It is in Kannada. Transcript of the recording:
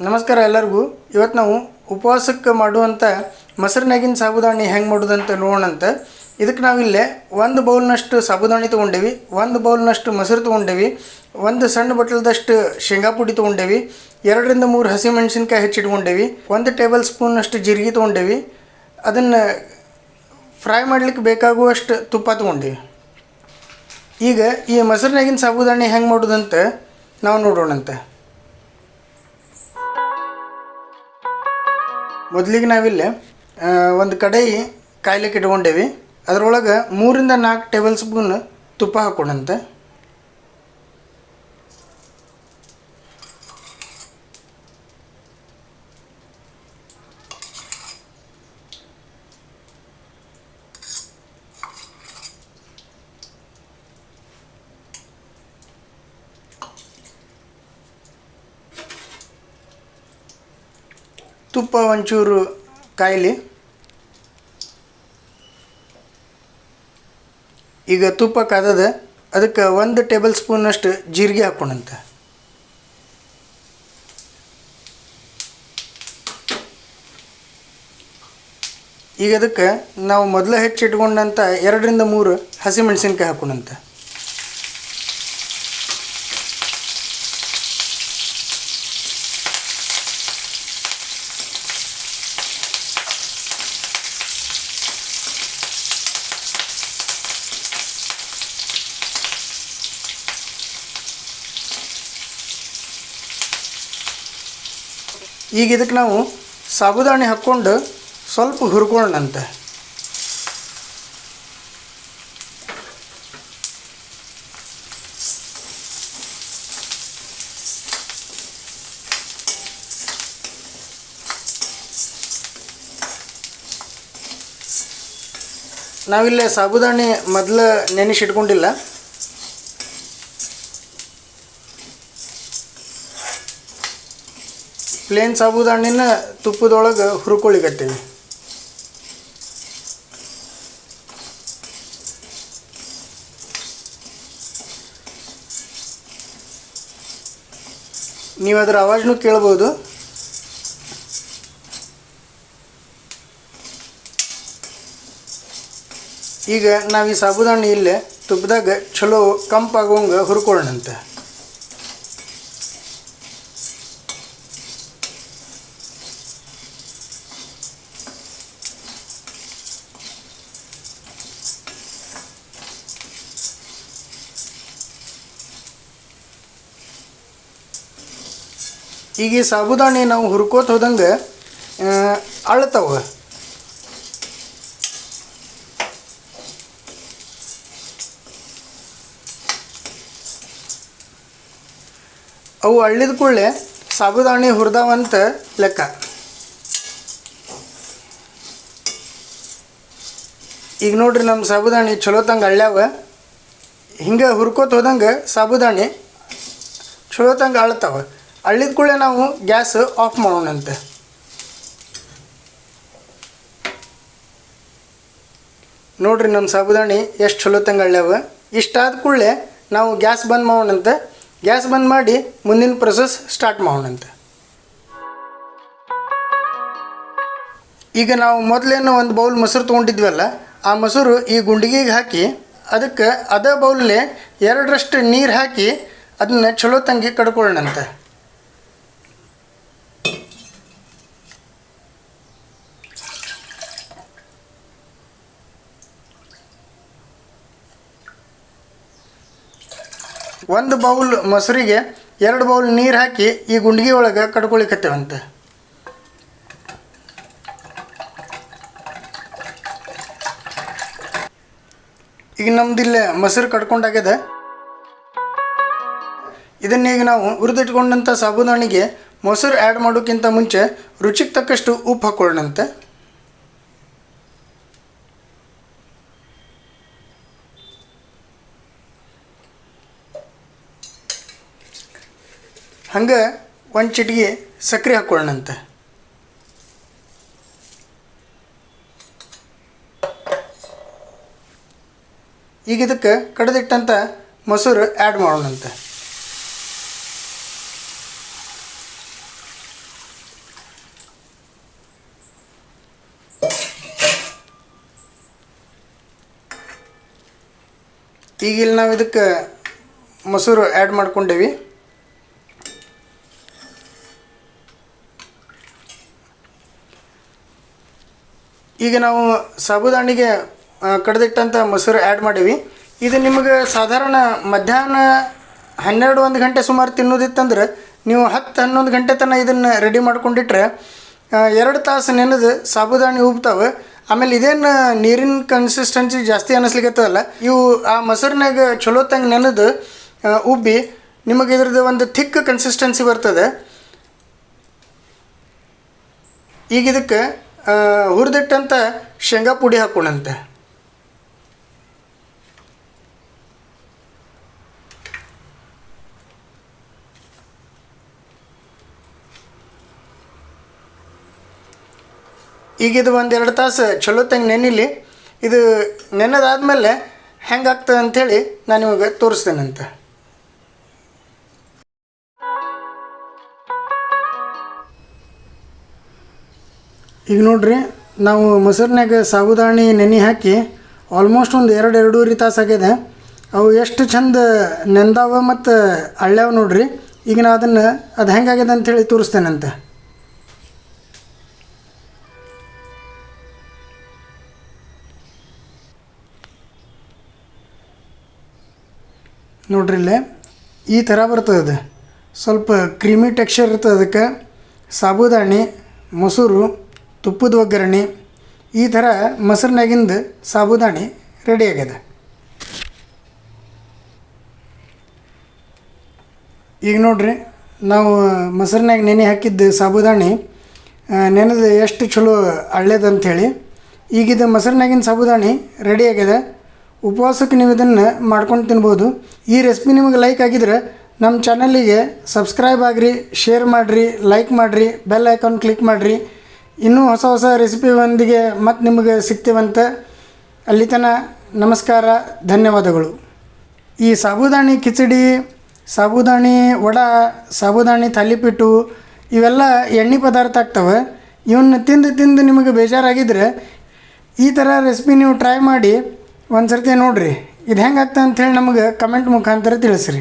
ನಮಸ್ಕಾರ ಎಲ್ಲರಿಗೂ. ಇವತ್ತು ನಾವು ಉಪವಾಸಕ್ಕೆ ಮಾಡುವಂಥ ಮೊಸರಿನಾಗಿನ ಸಾಬುದಾಣಿ ಹೆಂಗೆ ಮಾಡೋದಂತ ನೋಡೋಣಂತ. ಇದಕ್ಕೆ ನಾವಿಲ್ಲೇ 1 ಬೌಲ್ನಷ್ಟು ಸಾಬುದಾಣಿ ತೊಗೊಂಡೇವಿ, 1 ಬೌಲ್ನಷ್ಟು ಮೊಸರು ತೊಗೊಂಡೇವಿ, 1 ಸಣ್ಣ ಬಟ್ಲದಷ್ಟು ಶೇಂಗಾ ಪುಡಿ ತೊಗೊಂಡೇವಿ, 2 ರಿಂದ 3 ಹಸಿಮೆಣಸಿನ್ಕಾಯಿ ಹೆಚ್ಚಿಟ್ಕೊಂಡೇವಿ, 1 ಟೇಬಲ್ ಸ್ಪೂನಷ್ಟು ಜೀರಿಗೆ ತೊಗೊಂಡೇವಿ. ಅದನ್ನು ಫ್ರೈ ಮಾಡಲಿಕ್ಕೆ ಬೇಕಾಗುವಷ್ಟು ತುಪ್ಪ ತೊಗೊಂಡೇವಿ. ಈಗ ಈ ಮೊಸರಿನಾಗಿನ ಸಾಬುದಾಣಿ ಹೆಂಗೆ ಮಾಡೋದಂತ ನಾವು ನೋಡೋಣಂತೆ. ಮೊದಲಿಗೆ ನಾವಿಲ್ಲಿ ಒಂದು ಕಡಾಯಿ ಕಾಯ್ಲಿಕ್ಕೆ ಇಟ್ಕೊಂಡೇವಿ. ಅದರೊಳಗೆ 3 ರಿಂದ 4 ಟೇಬಲ್ ಸ್ಪೂನ್ ತುಪ್ಪ ಹಾಕೋಣಂತೆ. ತುಪ್ಪ ಒಂಚೂರು ಕಾಯಲಿ. ಈಗ ತುಪ್ಪ ಕಾದದ, ಅದಕ್ಕೆ 1 ಟೇಬಲ್ ಸ್ಪೂನಷ್ಟು ಜೀರಿಗೆ ಹಾಕೋಣಂತೆ. ಈಗ ಅದಕ್ಕೆ ನಾವು ಮೊದಲು ಹೆಚ್ಚಿಟ್ಕೊಂಡಂಥ 2 ರಿಂದ 3 ಹಸಿಮೆಣಸಿನ್ಕಾಯಿ ಹಾಕೋಣಂತೆ. ಈಗ ಇದಕ್ಕೆ ನಾವು ಸಾಬುದಾಣಿ ಹಾಕ್ಕೊಂಡು ಸ್ವಲ್ಪ ಹುರ್ಕೊಳ್ಳೋಣಂತೆ. ನಾವಿಲ್ಲೇ ಸಾಬುದಾಣಿ ಮೊದಲು ನೆನೆಸಿಟ್ಕೊಂಡಿಲ್ಲ. ಪ್ಲೇನ್ ಸಾಬುದಾಣಿನ ತುಪ್ಪದೊಳಗೆ ಹುರ್ಕೊಳ್ಳಿಕತ್ತೀವಿ. ನೀವು ಅದರ ಆವಾಜನ್ನು ಕೇಳ್ಬೋದು. ಈಗ ನಾವು ಈ ಸಾಬುದಾಣಿ ಇಲ್ಲೇ ತುಪ್ಪದಾಗ ಚಲೋ ಕಂಪಾಗೋಂಗೆ ಹುರ್ಕೊಳ್ಳೋಣಂತೆ. ಈಗ ಈ ಸಾಬುದಾಣಿ ನಾವು ಹುರ್ಕೋತ ಹೋದಂಗೆ ಅಳ್ತಾವ. ಅವು ಅಳ್ಳಿದ ಕೂಡಲೇ ಸಾಬುದಾಣಿ ಹುರಿದಾವಂತ ಲೆಕ್ಕ. ಈಗ ನೋಡ್ರಿ, ನಮ್ಮ ಸಾಬುದಾಣಿ ಚಲೋ ತಂಗೆ ಅಳ್ಳ್ಯಾವ. ಹಿಂಗೆ ಹುರ್ಕೋತ ಹೋದಂಗೆ ಸಾಬುದಾಣಿ ಚಲೋ ತಂಗೆ ಅಳ್ತಾವ. ಅಳ್ಳಿದ ಕೂಡಲೇ ನಾವು ಗ್ಯಾಸ್ ಆಫ್ ಮಾಡೋಣಂತೆ. ನೋಡ್ರಿ, ನಮ್ಮ ಸಾಬುದಾಣಿ ಎಷ್ಟು ಚಲೋ ತಂಗೆ ಅಳ್ಳ್ಯಾವ. ಇಷ್ಟಾದ ಕೂಡಲೇ ನಾವು ಗ್ಯಾಸ್ ಬಂದ್ ಮಾಡೋಣಂತೆ. ಗ್ಯಾಸ್ ಬಂದ್ ಮಾಡಿ ಮುಂದಿನ ಪ್ರೊಸೆಸ್ ಸ್ಟಾರ್ಟ್ ಮಾಡೋಣಂತೆ. ಈಗ ನಾವು ಮೊದಲೇನು 1 ಬೌಲ್ ಮೊಸರು ತೊಗೊಂಡಿದ್ವಲ್ಲ, ಆ ಮೊಸರು ಈ ಗುಂಡಿಗೆಗೆ ಹಾಕಿ ಅದಕ್ಕೆ ಅದೇ ಬೌಲಲ್ಲಿ 2ರಷ್ಟು ನೀರು ಹಾಕಿ ಅದನ್ನು ಚಲೋ ತಂಗಿ ಕಡ್ಕೊಳ್ಳೋಣಂತೆ. ಒಂದು ಬೌಲ್ ಮೊಸರಿಗೆ 2 ಬೌಲ್ ನೀರು ಹಾಕಿ ಈ ಗುಂಡಿಗೆ ಒಳಗೆ ಕಡ್ಕೊಳಿಕತ್ತೇವಂತೆ. ಈಗ ನಮ್ದಿಲ್ಲೇ ಮೊಸರು ಕಡ್ಕೊಂಡಾಗ್ಯದ. ಇದನ್ನೀಗ ನಾವು ಹುರಿದಿಟ್ಕೊಂಡಂಥ ಸಾಬುದಾಣಿಗೆ ಮೊಸರು ಆ್ಯಡ್ ಮಾಡೋಕ್ಕಿಂತ ಮುಂಚೆ ರುಚಿಗೆ ತಕ್ಕಷ್ಟು ಉಪ್ಪು ಹಾಕೊಳ್ಳೋಣಂತೆ. ಹಂಗೆ 1 ಚಿಟಿಕೆ ಸಕ್ಕರೆ ಹಾಕ್ಕೊಳ್ಳೋಣಂತೆ. ಈಗ ಇದಕ್ಕೆ ಕಡಿದಿಟ್ಟಂಥ ಮೊಸರು ಆ್ಯಡ್ ಮಾಡೋಣಂತೆ. ಈಗ ಇಲ್ಲಿ ನಾವು ಇದಕ್ಕೆ ಮೊಸರು ಆ್ಯಡ್ ಮಾಡ್ಕೊಂಡೇವಿ. ಈಗ ನಾವು ಸಾಬುದಾಣಿಗೆ ಕಡ್ದಿಟ್ಟಂಥ ಮೊಸರು ಆ್ಯಡ್ ಮಾಡೀವಿ. ಇದು ನಿಮಗೆ ಸಾಧಾರಣ ಮಧ್ಯಾಹ್ನ 12-1 ಗಂಟೆ ಸುಮಾರು ತಿನ್ನೋದಿತ್ತಂದ್ರೆ ನೀವು 10-11 ಗಂಟೆ ತನಕ ಇದನ್ನು ರೆಡಿ ಮಾಡ್ಕೊಂಡಿಟ್ರೆ 2 ತಾಸು ನೆನೆದು ಸಾಬುದಾಣಿ ಉಬ್ತಾವೆ. ಆಮೇಲೆ ಇದೇನು ನೀರಿನ ಕನ್ಸಿಸ್ಟೆನ್ಸಿ ಜಾಸ್ತಿ ಅನ್ನಿಸ್ಲಿಕ್ಕತ್ತದಲ್ಲ, ಇವು ಆ ಮೊಸರಿನಾಗ ಚಲೋತ್ತಂಗೆ ನೆನೆದು ಉಬ್ಬಿ ನಿಮಗೆ ಇದ್ರದ್ದು ಒಂದು ಥಿಕ್ ಕನ್ಸಿಸ್ಟೆನ್ಸಿ ಬರ್ತದೆ. ಈಗ ಇದಕ್ಕೆ ಹುರಿದಿಟ್ಟಂಥ ಶೇಂಗಾ ಪುಡಿ ಹಾಕೋಣಂತೆ. ಈಗ ಇದು 1-2 ತಾಸು ಚಲೋತ್ತಂಗೆ ನೆನಿಲಿ. ಇದು ನೆನೆದಾದ್ಮೇಲೆ ಹೆಂಗಾಗ್ತದೆ ಅಂಥೇಳಿ ನಾನು ನಿಮಗೆ ತೋರಿಸ್ತೇನಂತೆ. ಈಗ ನೋಡ್ರಿ, ನಾವು ಮೊಸರಿನಾಗ ಸಾಬುದಾಣಿ ನೆನೆ ಹಾಕಿ ಆಲ್ಮೋಸ್ಟ್ ಒಂದು 2-2.5 ತಾಸು ಆಗಿದೆ. ಅವು ಎಷ್ಟು ಚಂದ ನೆಂದಾವ ಮತ್ತು ಅಳ್ಳ್ಯಾವ ನೋಡ್ರಿ. ಈಗ ನಾ ಅದು ಹೆಂಗಾಗಿದೆ ಅಂಥೇಳಿ ತೋರಿಸ್ತೇನಂತೆ. ನೋಡ್ರಿ ಇಲ್ಲೇ ಈ ಥರ ಬರ್ತದೆ. ಅದು ಸ್ವಲ್ಪ ಕ್ರೀಮಿ ಟೆಕ್ಸ್ಚರ್ ಇರ್ತದೆ. ಅದಕ್ಕೆ ಸಾಬುದಾಣಿ, ಮೊಸರು, ತುಪ್ಪದ ಒಗ್ಗರಣೆ, ಈ ಥರ ಮೊಸರಿನಾಗಿಂದ ಸಾಬುದಾಣಿ ರೆಡಿ ಆಗ್ಯದ. ಈಗ ನೋಡ್ರಿ, ನಾವು ಮೊಸರಿನಾಗ ನೆನೆ ಹಾಕಿದ್ದು ಸಾಬುದಾಣಿ ನೆನೆದು ಎಷ್ಟು ಚಲೋ ಅಳ್ಳ್ಯದಂಥೇಳಿ. ಈಗಿದು ಮೊಸರಿನಾಗಿನ ಸಾಬುದಾಣಿ ರೆಡಿ ಆಗ್ಯದ. ಉಪವಾಸಕ್ಕೆ ನೀವು ಇದನ್ನು ಮಾಡ್ಕೊಂಡು ತಿನ್ಬೋದು. ಈ ರೆಸಿಪಿ ನಿಮಗೆ ಲೈಕ್ ಆಗಿದ್ರೆ ನಮ್ಮ ಚಾನಲಿಗೆ ಸಬ್ಸ್ಕ್ರೈಬ್ ಆಗಿರಿ, ಶೇರ್ ಮಾಡಿರಿ, ಲೈಕ್ ಮಾಡಿರಿ, ಬೆಲ್ ಐಕಾನ್ ಕ್ಲಿಕ್ ಮಾಡಿರಿ. ಇನ್ನೂ ಹೊಸ ಹೊಸ ರೆಸಿಪಿಯೊಂದಿಗೆ ಮತ್ತೆ ನಿಮಗೆ ಸಿಗ್ತೀವಂತೆ. ಅಲ್ಲಿ ತನಕ ನಮಸ್ಕಾರ, ಧನ್ಯವಾದಗಳು. ಈ ಸಾಬುದಾಣಿ ಕಿಚಡಿ, ಸಾಬುದಾಣಿ ವಡ, ಸಾಬುದಾಣಿ ತಾಲಿಪೀಟು ಇವೆಲ್ಲ ಎಣ್ಣೆ ಪದಾರ್ಥ ಆಗ್ತವೆ. ಇವನ್ನ ತಿಂದು ನಿಮಗೆ ಬೇಜಾರಾಗಿದ್ದರೆ ಈ ಥರ ರೆಸಿಪಿ ನೀವು ಟ್ರೈ ಮಾಡಿ ಒಂದು ಸರ್ತಿ ನೋಡಿರಿ. ಇದು ಹೆಂಗಾಗ್ತದೆ ಅಂಥೇಳಿ ನಮಗೆ ಕಮೆಂಟ್ ಮುಖಾಂತರ ತಿಳಿಸ್ರಿ.